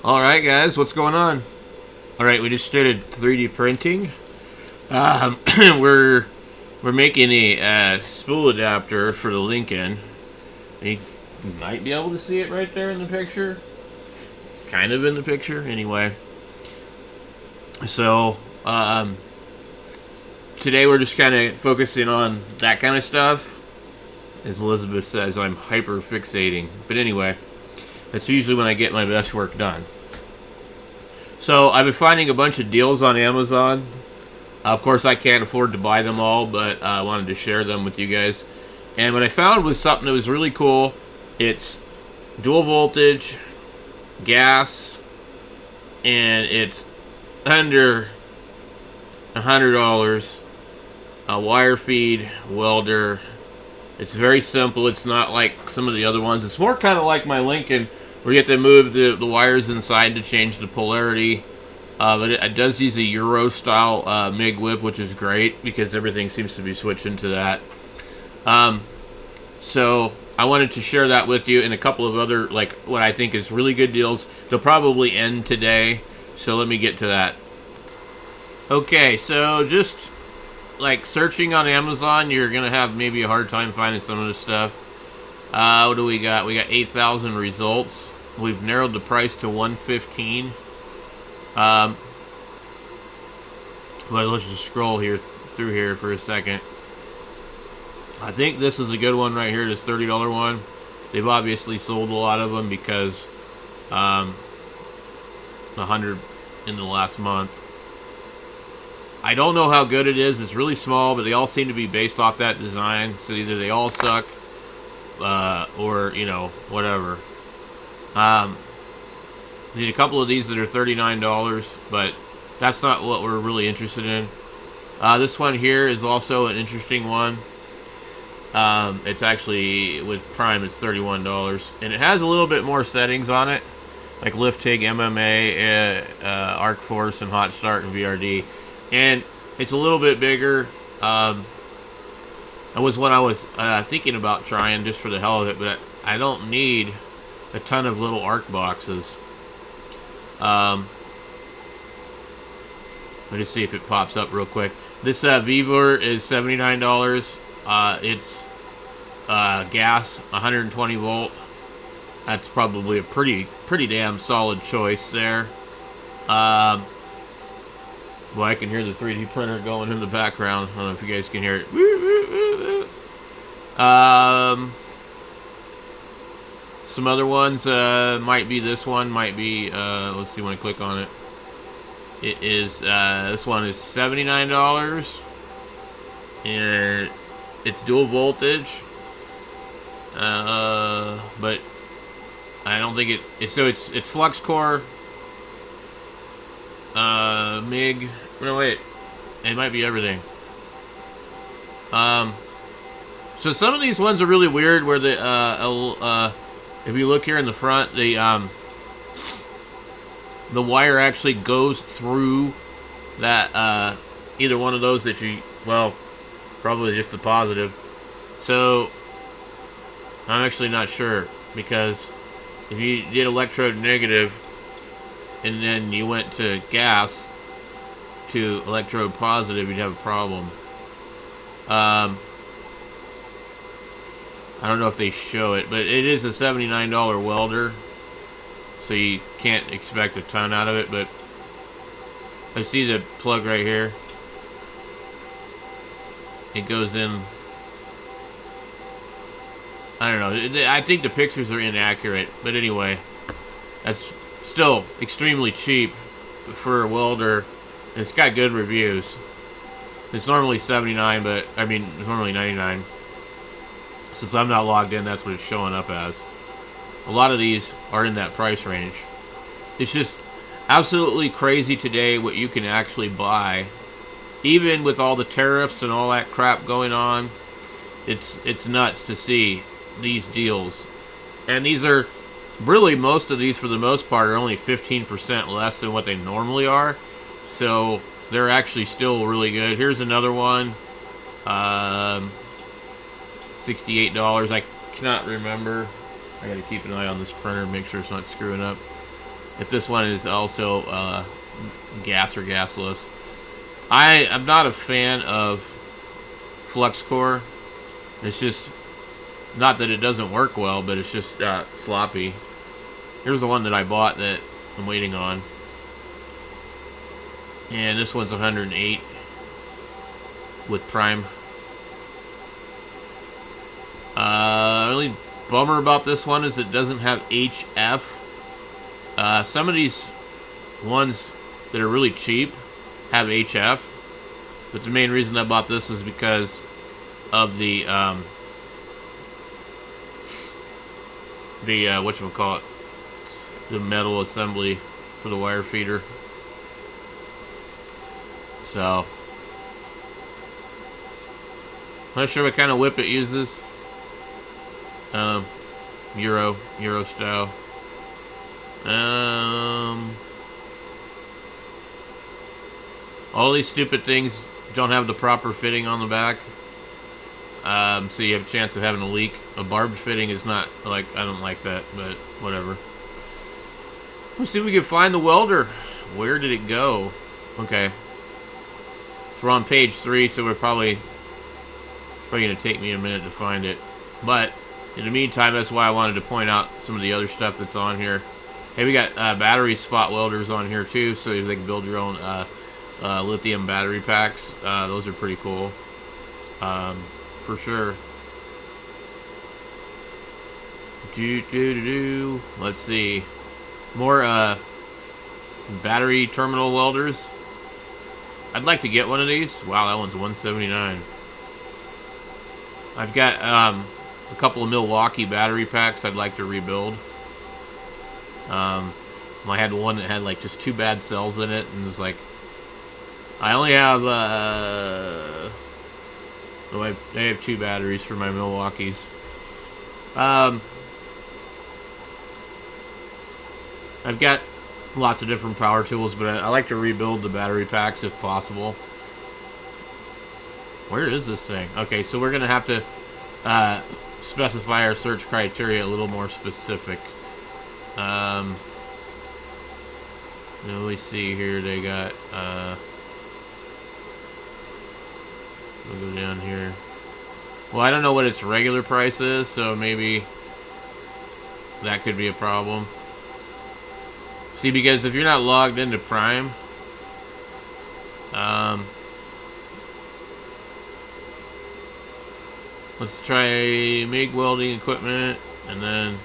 Alright guys, what's going on? Alright, we just started 3D printing. Um, we're we're making a spool adapter for the Lincoln. You might be able to see it right there in the picture. It's kind of in the picture anyway. So, today we're just kind of focusing on that kind of stuff. As Elizabeth says, I'm hyper fixating. But anyway, that's usually when I get my best work done. So I've been finding a bunch of deals on Amazon. Of course, I can't afford to buy them all, but I wanted to share them with you guys. And what I found was something that was really cool. It's dual voltage, gas, and it's under $100. A wire feed welder. It's very simple. It's not like some of the other ones. It's more kind of like my Lincoln, where you have to move the wires inside to change the polarity. But it does use a Euro style MIG whip, which is great because everything seems to be switching to that. So I wanted to share that with you and a couple of other, like, what I think is really good deals. They'll probably end today, so let me get to that. Okay, so just like searching on Amazon, you're gonna have maybe a hard time finding some of this stuff. What do we got? We got 8,000 results. We've narrowed the price to $115. But let's just scroll here through here for a second. I think this is a good one right here. This $30 one. They've obviously sold a lot of them because 100 in the last month. I don't know how good it is. It's really small, but they all seem to be based off that design. So either they all suck, or whatever. There's a couple of these that are $39, but that's not what we're really interested in. This one here is also an interesting one. It's actually, with Prime, it's $31. And it has a little bit more settings on it, like lift, TIG, MMA, arc force, and hot start, and VRD. And it's a little bit bigger. That was what I was thinking about trying just for the hell of it, but I don't need a ton of little arc boxes. Let me just see if it pops up real quick. This Vivor is $79. It's gas, 120 volt. That's probably a pretty damn solid choice there. Well, I can hear the 3D printer going in the background. I don't know if you guys can hear it. Some other ones might be this one. Might be. Let's see when I click on it. It is. This one is $79, and it's dual voltage. But I don't think it. So it's flux core. MIG. No, wait. It might be everything. So some of these ones are really weird where if you look here in the front, the wire actually goes through that, either one of those that probably just the positive. So I'm actually not sure, because if you did electrode negative and then you went to gas to electrode positive, you'd have a problem. I don't know if they show it, but it is a $79 welder, so you can't expect a ton out of it. But I see the plug right here. It goes in. I don't know. I think the pictures are inaccurate, but anyway, that's still extremely cheap for a welder. And it's got good reviews. It's normally $79, but it's normally $99. Since I'm not logged in, that's what it's showing up as. A lot of these are in that price range. It's just absolutely crazy today what you can actually buy. Even with all the tariffs and all that crap going on, it's nuts to see these deals. And these are really, most of these for the most part are only 15% less than what they normally are. So they're actually still really good. Here's another one. $68. I cannot remember. I gotta keep an eye on this printer, make sure it's not screwing up. if this one is also gas or gasless. I'm not a fan of flux core. It's just, not that it doesn't work well, but it's just sloppy. Here's the one that I bought that I'm waiting on. And this one's 108 with prime. Only bummer about this one is it doesn't have HF. Some of these ones that are really cheap have HF, but the main reason I bought this is because of the whatchamacallit, the metal assembly for the wire feeder. So, I'm not sure what kind of whip it uses. Euro style. All these stupid things don't have the proper fitting on the back. So you have a chance of having a leak. A barbed fitting is not, like, I don't like that, but whatever. Let's see if we can find the welder. Where did it go? Okay. So we're on page 3, so we're probably going to take me a minute to find it. But in the meantime, that's why I wanted to point out some of the other stuff that's on here. Hey, we got battery spot welders on here too, so they can build your own lithium battery packs. Those are pretty cool, for sure. Let's see, more battery terminal welders. I'd like to get one of these. Wow, that one's $179. I've got a couple of Milwaukee battery packs I'd like to rebuild. I had one that had like just 2 bad cells in it, and it was like, I only have I have 2 batteries for my Milwaukees. I've got lots of different power tools, but I like to rebuild the battery packs if possible. Where is this thing? Okay, so we're gonna have to specify our search criteria a little more specific. Let me see here. They got we'll go down here. Well, I don't know what its regular price is, so maybe that could be a problem. See, because if you're not logged into Prime, let's try MIG welding equipment, and then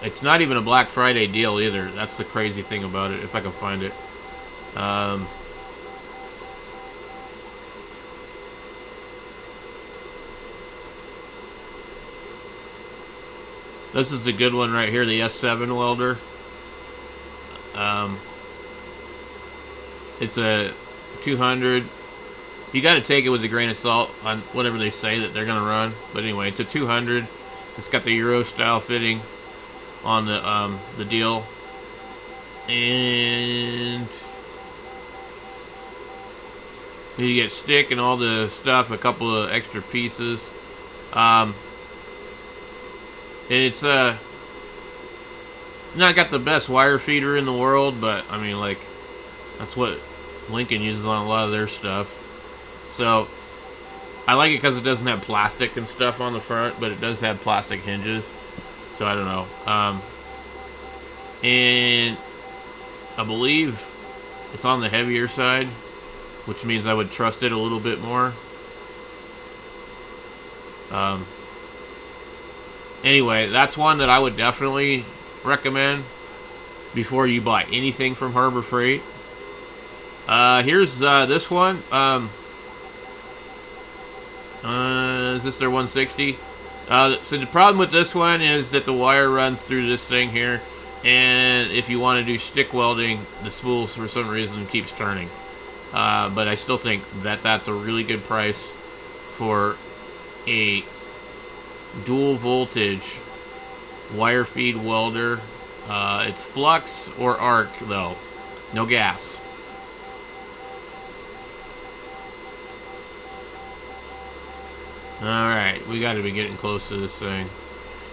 it's not even a Black Friday deal either. That's the crazy thing about it, if I can find it. This is a good one right here, the S7 welder. It's a 200. You got to take it with a grain of salt on whatever they say that they're gonna run. But anyway, it's a 200. It's got the Euro style fitting on the deal, and you get stick and all the stuff, a couple of extra pieces. It's not got the best wire feeder in the world, but I mean, like, that's what Lincoln uses on a lot of their stuff. So I like it because it doesn't have plastic and stuff on the front, but it does have plastic hinges. So I don't know. And I believe it's on the heavier side, which means I would trust it a little bit more. Anyway, that's one that I would definitely recommend before you buy anything from Harbor Freight. Here's this one. Is this their 160? So the problem with this one is that the wire runs through this thing here, and if you want to do stick welding, the spool for some reason keeps turning. But I still think that that's a really good price for a dual voltage wire feed welder. It's flux or arc though, no gas. Alright, we got to be getting close to this thing.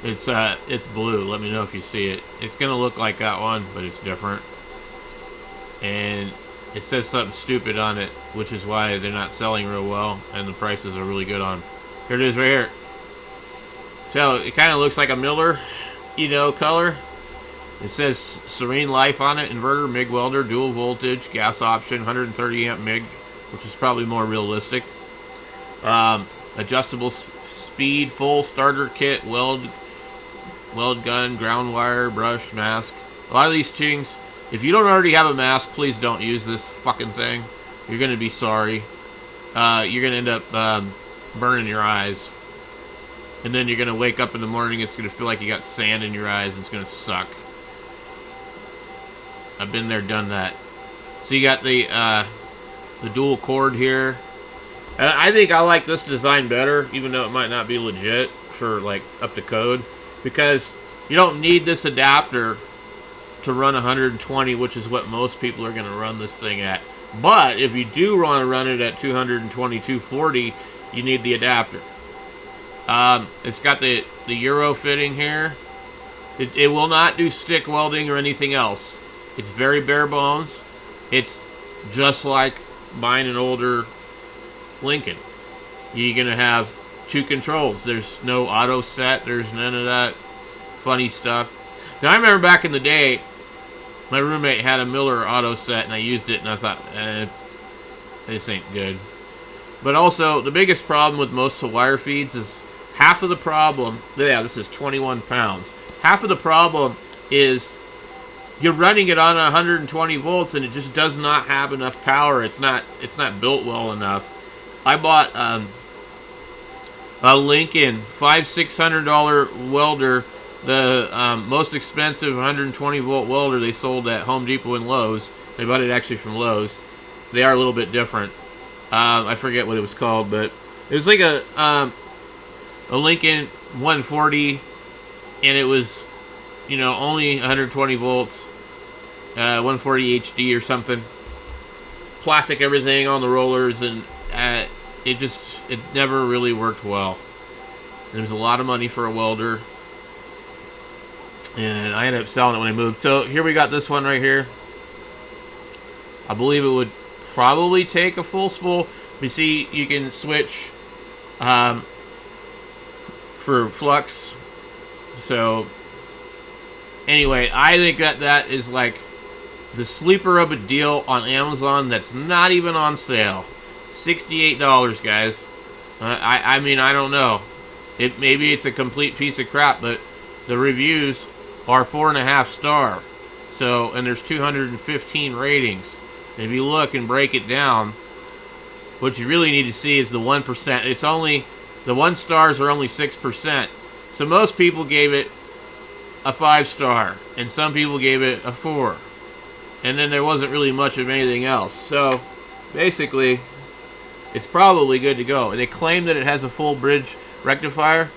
It's blue. Let me know if you see it. It's gonna look like that one, but it's different. And it says something stupid on it, which is why they're not selling real well, and the prices are really good on. Here it is right here. So it kind of looks like a Miller, color. It says Serene Life on it. Inverter, MIG welder, dual voltage, gas option, 130 amp MIG, which is probably more realistic. Adjustable speed, full starter kit, weld gun, ground wire, brush, mask. A lot of these things, if you don't already have a mask, please don't use this fucking thing. You're going to be sorry. You're going to end up burning your eyes. And then you're going to wake up in the morning, it's going to feel like you got sand in your eyes, and it's going to suck. I've been there, done that. So you got the dual cord here. I think I like this design better, even though it might not be legit for like up to code, because you don't need this adapter to run 120, which is what most people are going to run this thing at. But if you do want to run it at 220, 240, you need the adapter. It's got the Euro fitting here. It will not do stick welding or anything else. It's very bare bones. It's just like buying an older Lincoln. You're going to have two controls. There's no auto set. There's none of that funny stuff. Now, I remember back in the day, my roommate had a Miller auto set, and I used it, and I thought, this ain't good. But also, the biggest problem with most of the wire feeds is half of the problem, this is 21 pounds. Half of the problem is you're running it on 120 volts, and it just does not have enough power. It's not built well enough. I bought a Lincoln $500-600 welder, the most expensive 120 volt welder they sold at Home Depot and Lowe's. They bought it actually from Lowe's. They are a little bit different. I forget what it was called, but it was like a Lincoln 140, and it was, only 120 volts, 140 HD or something. Plastic everything on the rollers, and it never really worked well. There was a lot of money for a welder, and I ended up selling it when I moved. So here we got this one right here. I believe it would probably take a full spool. You see, you can switch for flux. So anyway, I think that is like the sleeper of a deal on Amazon that's not even on sale. $68, guys. I mean, I don't know. Maybe it's a complete piece of crap, but the reviews are 4.5 star. So, and there's 215 ratings. And if you look and break it down, what you really need to see is the 1%. It's only, the 1 stars are only 6%. So most people gave it a 5 star, and some people gave it a 4. And then there wasn't really much of anything else. So, basically, it's probably good to go. And they claim that it has a full bridge rectifier,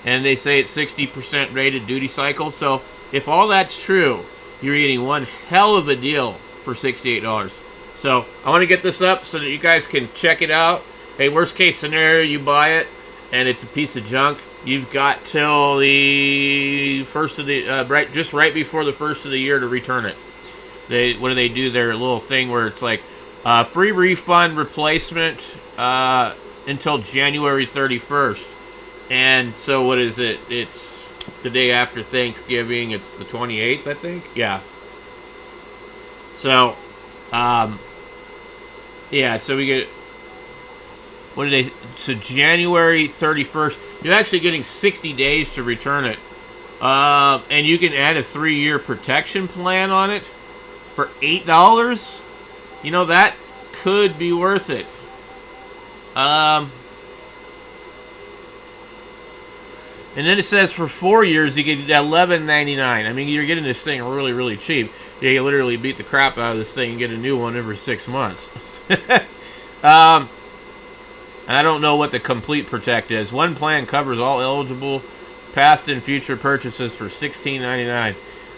and they say it's 60% rated duty cycle. So if all that's true, you're getting one hell of a deal for $68. So I want to get this up so that you guys can check it out. Hey, worst case scenario, you buy it and it's a piece of junk. You've got till the first of the right before the first of the year to return it. What do they do? Their little thing where it's like free refund replacement until January 31st. And so what is it? It's the day after Thanksgiving. It's the 28th, I think. Yeah. So, yeah, so we get, so January 31st, you're actually getting 60 days to return it. And you can add a 3-year protection plan on it for $8. That could be worth it. And then it says for 4 years you get $11.99. I mean, you're getting this thing really, really cheap. You literally beat the crap out of this thing and get a new one every 6 months. And I don't know what the complete protect is. One plan covers all eligible past and future purchases for $16.99.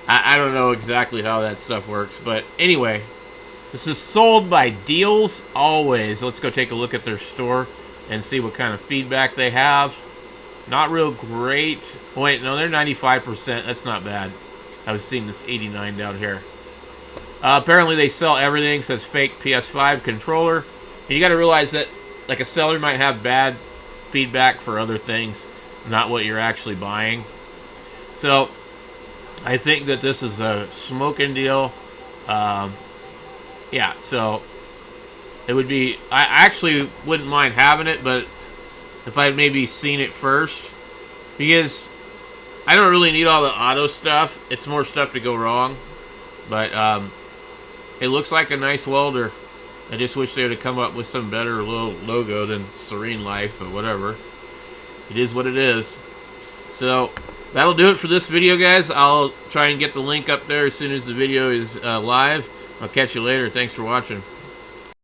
I don't know exactly how that stuff works, but anyway, this is sold by Deals Always. Let's go take a look at their store and see what kind of feedback they have. Not real great. Wait, no, they're 95%. That's not bad. I was seeing this 89 down here. Apparently they sell everything, says fake PS5 controller. And you got to realize that like a seller might have bad feedback for other things, not what you're actually buying. So I think that this is a smoking deal. Yeah, so it would be, I actually wouldn't mind having it, but if I'd maybe seen it first, because I don't really need all the auto stuff. It's more stuff to go wrong. But it looks like a nice welder. I just wish they would have come up with some better little logo than Serene Life, but whatever. It is what it is. So that'll do it for this video, guys. I'll try and get the link up there as soon as the video is live. I'll catch you later. Thanks for watching.